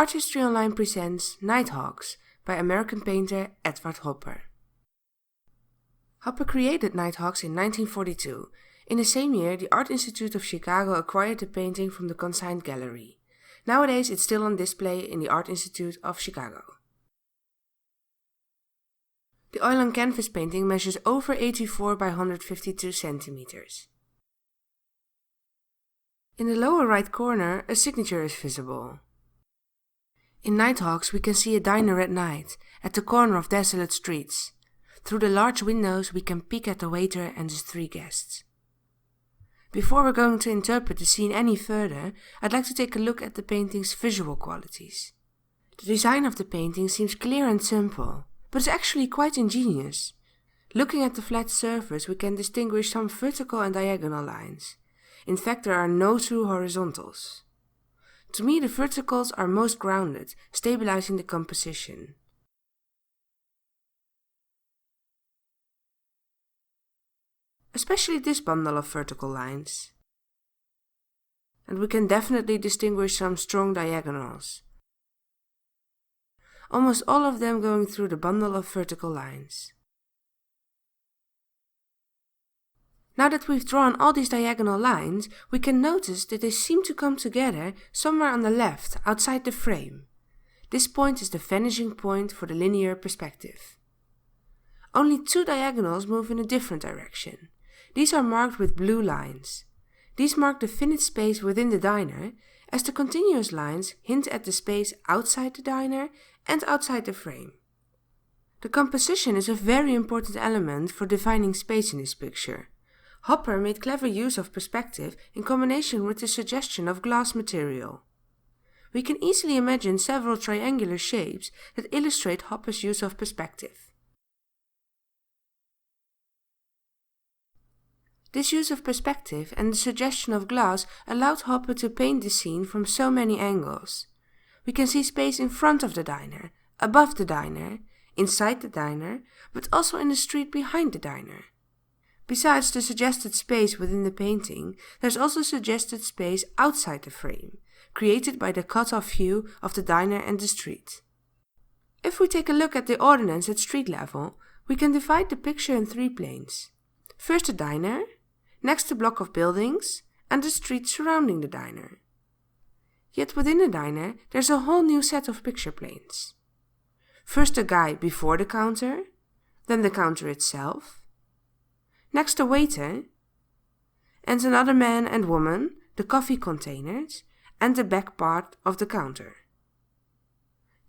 Art History Online presents Nighthawks by American painter Edward Hopper. Hopper created Nighthawks in 1942. In the same year, the Art Institute of Chicago acquired the painting from the consigned gallery. Nowadays, it's still on display in the Art Institute of Chicago. The oil on canvas painting measures over 84 by 152 centimeters. In the lower right corner, a signature is visible. In Nighthawks, we can see a diner at night, at the corner of desolate streets. Through the large windows, we can peek at the waiter and his 3 guests. Before we're going to interpret the scene any further, I'd like to take a look at the painting's visual qualities. The design of the painting seems clear and simple, but it's actually quite ingenious. Looking at the flat surface, we can distinguish some vertical and diagonal lines. In fact, there are no true horizontals. To me, the verticals are most grounded, stabilizing the composition. Especially this bundle of vertical lines. And we can definitely distinguish some strong diagonals. Almost all of them going through the bundle of vertical lines. Now that we've drawn all these diagonal lines, we can notice that they seem to come together somewhere on the left, outside the frame. This point is the vanishing point for the linear perspective. Only 2 diagonals move in a different direction. These are marked with blue lines. These mark the finite space within the diner, as the continuous lines hint at the space outside the diner and outside the frame. The composition is a very important element for defining space in this picture. Hopper made clever use of perspective in combination with the suggestion of glass material. We can easily imagine several triangular shapes that illustrate Hopper's use of perspective. This use of perspective and the suggestion of glass allowed Hopper to paint the scene from so many angles. We can see space in front of the diner, above the diner, inside the diner, but also in the street behind the diner. Besides the suggested space within the painting, there's also suggested space outside the frame, created by the cut-off view of the diner and the street. If we take a look at the ordonnance at street level, we can divide the picture in 3 planes. First the diner, next the block of buildings, and the street surrounding the diner. Yet within the diner, there's a whole new set of picture planes. First the guy before the counter, then the counter itself, next the waiter, and another man and woman, the coffee containers, and the back part of the counter.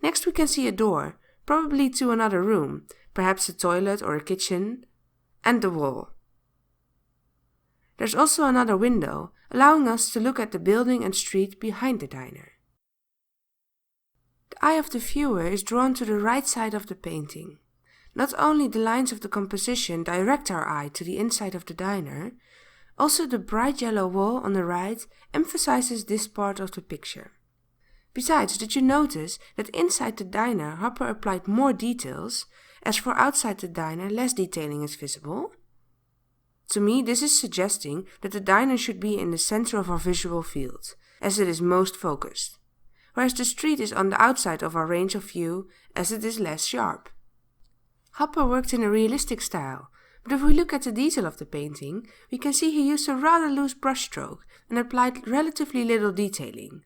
Next we can see a door, probably to another room, perhaps a toilet or a kitchen, and the wall. There's also another window, allowing us to look at the building and street behind the diner. The eye of the viewer is drawn to the right side of the painting. Not only the lines of the composition direct our eye to the inside of the diner, also the bright yellow wall on the right emphasizes this part of the picture. Besides, did you notice that inside the diner Hopper applied more details, as for outside the diner less detailing is visible? To me, this is suggesting that the diner should be in the center of our visual field, as it is most focused, whereas the street is on the outside of our range of view, as it is less sharp. Hopper worked in a realistic style, but if we look at the detail of the painting, we can see he used a rather loose brushstroke and applied relatively little detailing.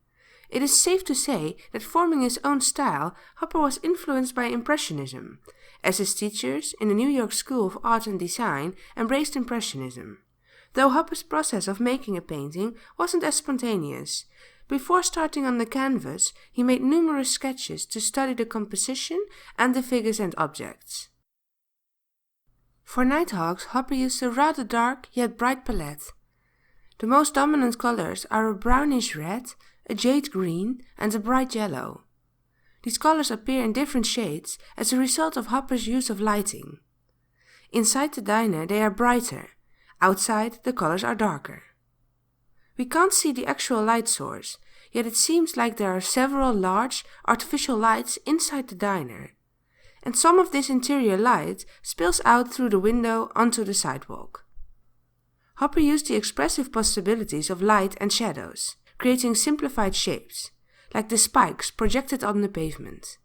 It is safe to say that forming his own style, Hopper was influenced by Impressionism, as his teachers in the New York School of Art and Design embraced Impressionism. Though Hopper's process of making a painting wasn't as spontaneous. Before starting on the canvas, he made numerous sketches to study the composition and the figures and objects. For Nighthawks, Hopper used a rather dark yet bright palette. The most dominant colors are a brownish red, a jade green, and a bright yellow. These colors appear in different shades as a result of Hopper's use of lighting. Inside the diner they are brighter, outside the colors are darker. We can't see the actual light source, yet it seems like there are several large artificial lights inside the diner, and some of this interior light spills out through the window onto the sidewalk. Hopper used the expressive possibilities of light and shadows, creating simplified shapes. like the spikes projected on the pavement.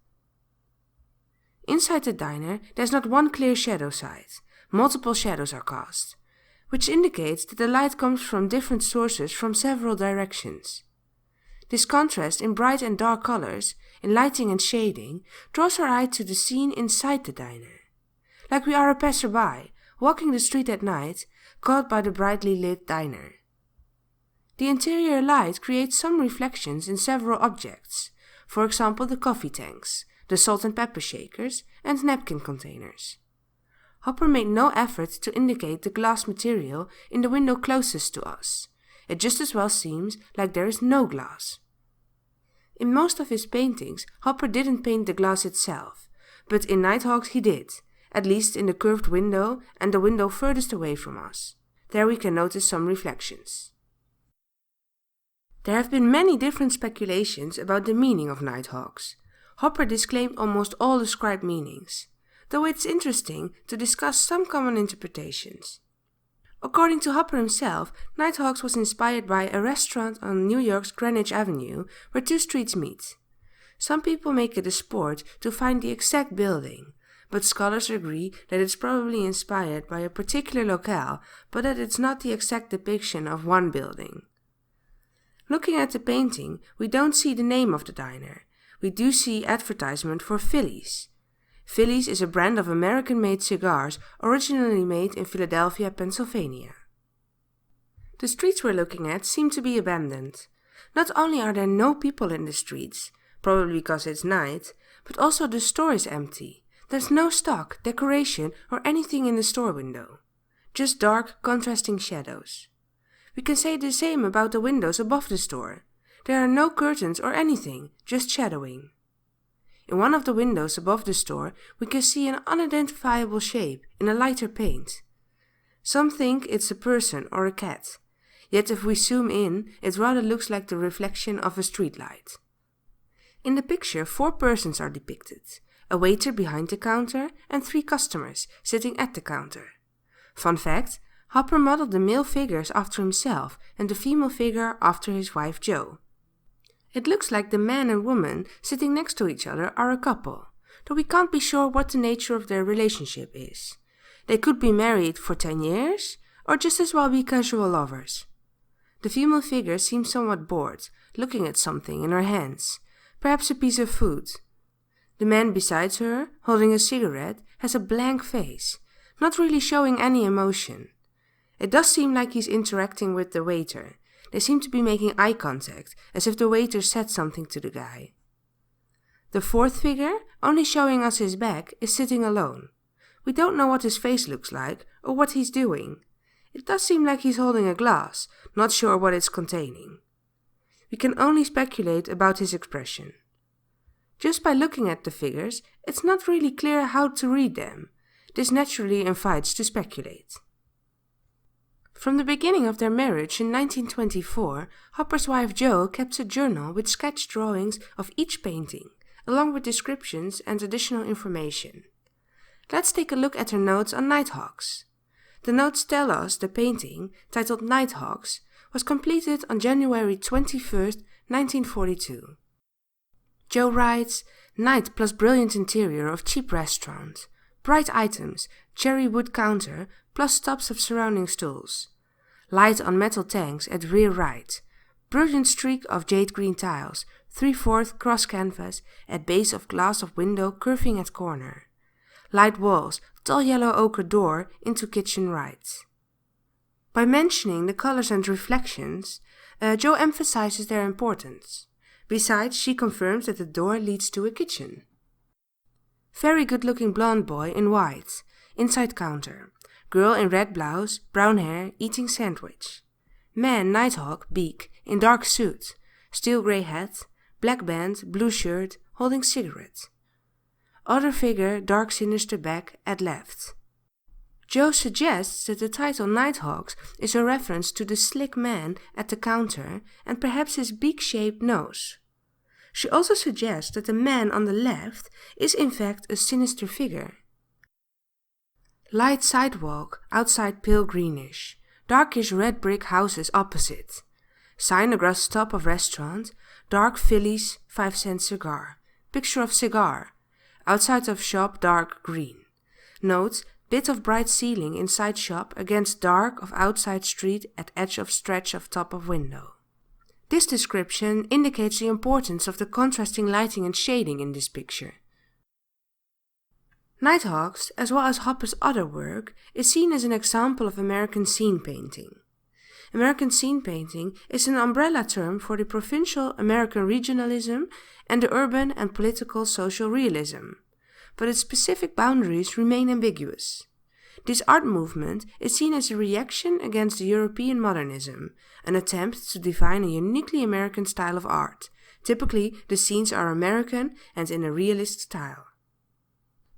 Inside the diner, there's not one clear shadow side. Multiple shadows are cast, which indicates that the light comes from different sources from several directions. This contrast in bright and dark colors, in lighting and shading, draws our eye to the scene inside the diner. Like we are a passerby, walking the street at night, caught by the brightly lit diner. The interior light creates some reflections in several objects, for example the coffee tanks, the salt and pepper shakers, and napkin containers. Hopper made no effort to indicate the glass material in the window closest to us. It just as well seems like there is no glass. In most of his paintings, Hopper didn't paint the glass itself, but in Nighthawks he did, at least in the curved window and the window furthest away from us. There we can notice some reflections. There have been many different speculations about the meaning of Nighthawks. Hopper disclaimed almost all described meanings, though it's interesting to discuss some common interpretations. According to Hopper himself, Nighthawks was inspired by a restaurant on New York's Greenwich Avenue where two streets meet. Some people make it a sport to find the exact building, but scholars agree that it's probably inspired by a particular locale, but that it's not the exact depiction of one building. Looking at the painting, we don't see the name of the diner. We do see advertisement for Phillies. Phillies is a brand of American-made cigars originally made in Philadelphia, Pennsylvania. The streets we're looking at seem to be abandoned. Not only are there no people in the streets, probably because it's night, but also the store is empty. There's no stock, decoration, or anything in the store window. Just dark, contrasting shadows. We can say the same about the windows above the store. There are no curtains or anything, just shadowing. In one of the windows above the store, we can see an unidentifiable shape in a lighter paint. Some think it's a person or a cat, yet if we zoom in, it rather looks like the reflection of a streetlight. In the picture, 4 persons are depicted, a waiter behind the counter and 3 customers sitting at the counter. Fun fact, Hopper modeled the male figures after himself and the female figure after his wife Jo. It looks like the man and woman sitting next to each other are a couple, though we can't be sure what the nature of their relationship is. They could be married for 10 years, or just as well be casual lovers. The female figure seems somewhat bored, looking at something in her hands, perhaps a piece of food. The man beside her, holding a cigarette, has a blank face, not really showing any emotion. It does seem like he's interacting with the waiter. They seem to be making eye contact, as if the waiter said something to the guy. The 4th figure, only showing us his back, is sitting alone. We don't know what his face looks like, or what he's doing. It does seem like he's holding a glass, not sure what it's containing. We can only speculate about his expression. Just by looking at the figures, it's not really clear how to read them. This naturally invites to speculate. From the beginning of their marriage in 1924, Hopper's wife Jo kept a journal with sketch drawings of each painting, along with descriptions and additional information. Let's take a look at her notes on Nighthawks. The notes tell us the painting, titled Nighthawks, was completed on January 21st, 1942. Jo writes, "Night plus brilliant interior of cheap restaurant. Bright items, cherry wood counter, plus stops of surrounding stools. Light on metal tanks at rear right. Brilliant streak of jade green tiles, 3/4 cross canvas at base of glass of window curving at corner. Light walls, tall yellow ochre door into kitchen right." By mentioning the colors and reflections, Jo emphasizes their importance. Besides, she confirms that the door leads to a kitchen. Very good-looking blonde boy in white, inside counter. Girl in red blouse, brown hair, eating sandwich. Man, Nighthawk, beak, in dark suit, steel grey hat, black band, blue shirt, holding cigarette. Other figure, dark sinister back, at left. Jo suggests that the title Nighthawks is a reference to the slick man at the counter and perhaps his beak-shaped nose. She also suggests that the man on the left is in fact a sinister figure. Light sidewalk, outside pale greenish, darkish red brick houses opposite. Sign across top of restaurant, dark Phillies 5-cent cigar. Picture of cigar. Outside of shop dark green. Note, bit of bright ceiling inside shop against dark of outside street at edge of stretch of top of window. This description indicates the importance of the contrasting lighting and shading in this picture. Nighthawks, as well as Hopper's other work, is seen as an example of American scene painting. American scene painting is an umbrella term for the provincial American regionalism and the urban and political social realism, but its specific boundaries remain ambiguous. This art movement is seen as a reaction against the European modernism, an attempt to define a uniquely American style of art. Typically, the scenes are American and in a realist style.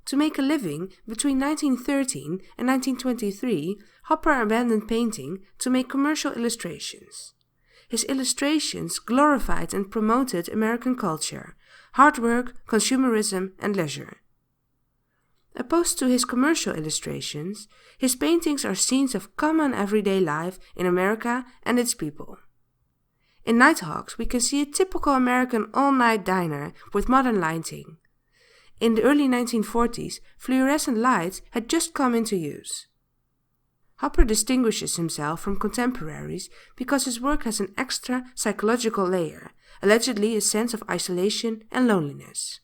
To make a living, between 1913 and 1923, Hopper abandoned painting to make commercial illustrations. His illustrations glorified and promoted American culture, hard work, consumerism, and leisure. Opposed to his commercial illustrations, his paintings are scenes of common everyday life in America and its people. In Nighthawks, we can see a typical American all-night diner with modern lighting. In the early 1940s, fluorescent lights had just come into use. Hopper distinguishes himself from contemporaries because his work has an extra psychological layer, allegedly a sense of isolation and loneliness.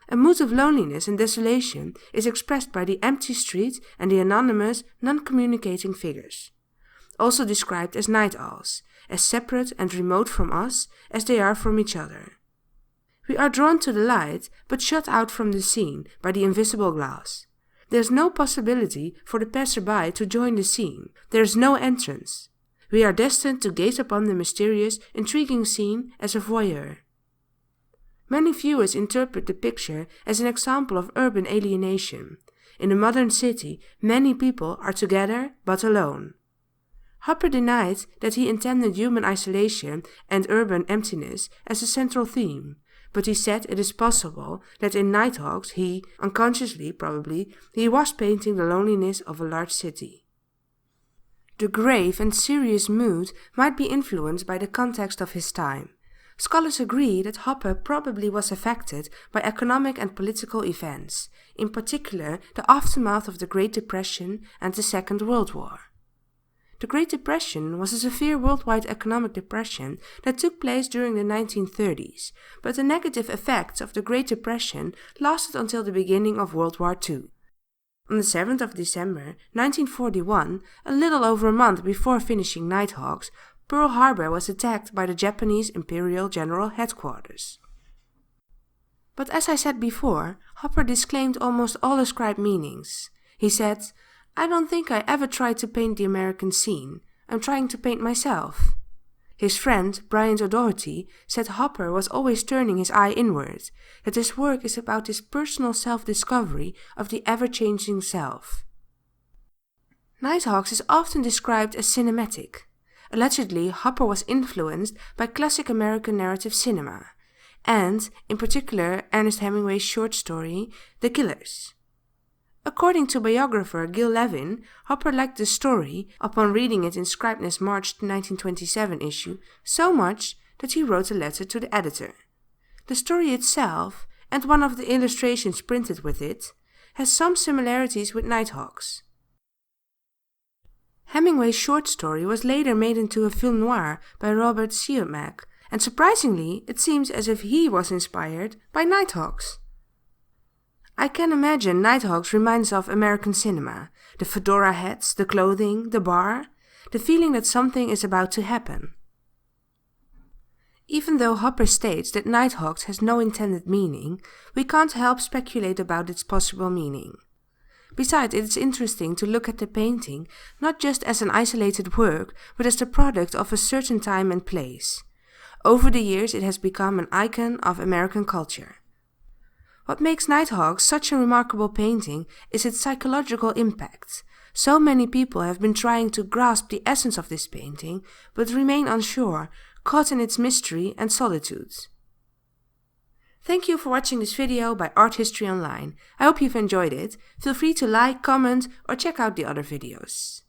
A mood of loneliness and desolation is expressed by the empty street and the anonymous, non-communicating figures, also described as night owls, as separate and remote from us as they are from each other. We are drawn to the light, but shut out from the scene by the invisible glass. There is no possibility for the passerby to join the scene. There is no entrance. We are destined to gaze upon the mysterious, intriguing scene as a voyeur. Many viewers interpret the picture as an example of urban alienation. In a modern city, many people are together but alone. Hopper denied that he intended human isolation and urban emptiness as a central theme, but he said it is possible that in Nighthawks he, unconsciously probably, he was painting the loneliness of a large city. The grave and serious mood might be influenced by the context of his time. Scholars agree that Hopper probably was affected by economic and political events, in particular the aftermath of the Great Depression and the Second World War. The Great Depression was a severe worldwide economic depression that took place during the 1930s, but the negative effects of the Great Depression lasted until the beginning of World War II. On the 7th of December 1941, a little over a month before finishing Nighthawks, Pearl Harbor was attacked by the Japanese Imperial General Headquarters. But as I said before, Hopper disclaimed almost all ascribed meanings. He said, "I don't think I ever tried to paint the American scene. I'm trying to paint myself." His friend, Bryant O'Doherty, said Hopper was always turning his eye inward, that his work is about his personal self-discovery of the ever-changing self. Nighthawks is often described as cinematic. Allegedly, Hopper was influenced by classic American narrative cinema, and, in particular, Ernest Hemingway's short story, The Killers. According to biographer Gil Levin, Hopper liked the story, upon reading it in Scribner's March 1927 issue, so much that he wrote a letter to the editor. The story itself, and one of the illustrations printed with it, has some similarities with Nighthawks. Hemingway's short story was later made into a film noir by Robert Siodmak, and surprisingly, it seems as if he was inspired by Nighthawks. I can imagine Nighthawks reminds of American cinema, the fedora hats, the clothing, the bar, the feeling that something is about to happen. Even though Hopper states that Nighthawks has no intended meaning, we can't help speculate about its possible meaning. Besides, it is interesting to look at the painting not just as an isolated work, but as the product of a certain time and place. Over the years, it has become an icon of American culture. What makes Nighthawks such a remarkable painting is its psychological impact. So many people have been trying to grasp the essence of this painting, but remain unsure, caught in its mystery and solitude. Thank you for watching this video by Art History Online. I hope you've enjoyed it. Feel free to like, comment, or check out the other videos.